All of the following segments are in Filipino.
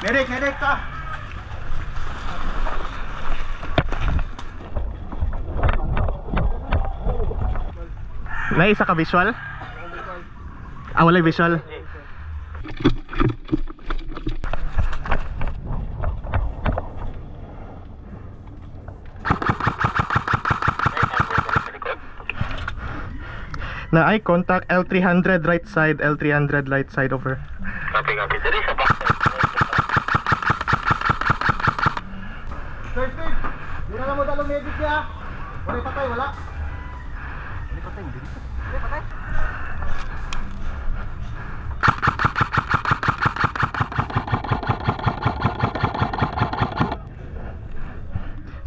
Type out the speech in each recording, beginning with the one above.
Medic ka! Naisa ka visual? Ah, wala visual. Na eye contact, L300 right side, L300 right side over. Copy. Dali sa back. Sir Steve, di na lang mo dalong medic niya. Wala patay, wala.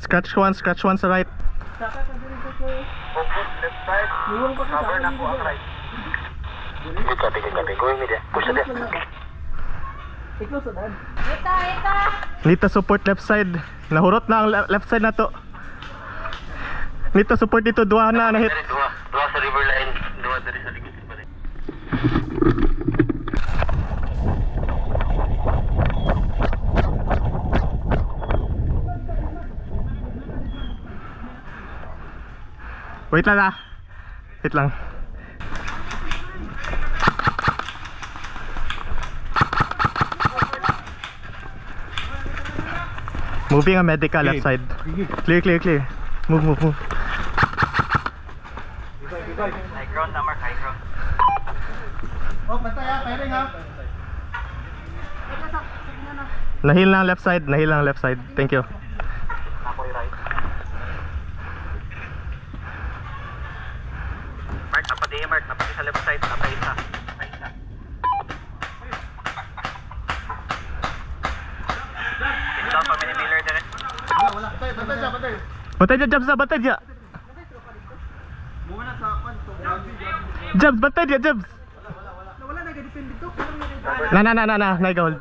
Scratch one sa right. Focus left side. Cover na po ang right. Good copy. Going with it. Push it. Nita support left side. Nahurot na ang left side na to. Nita support dito, duha na hit. Dua sa river line. Dua dari sa likod pa rin. Wait lang ah. Wait lang. Moving a medical left side. Clear. Move. High ground na, Mark. High ground. Oh, pantay ha, firing ha. Nahil lang left side. Thank you. Ako yung right. Mark, napati sa left side. Napay isa. Pindown pa mini-mailer direct. Wala. Pantay siya. Batay dyan. Muna sa kwanto. Jabs, batay dyan, Jabs. Wala, nag-depend dito. Na, naigaw.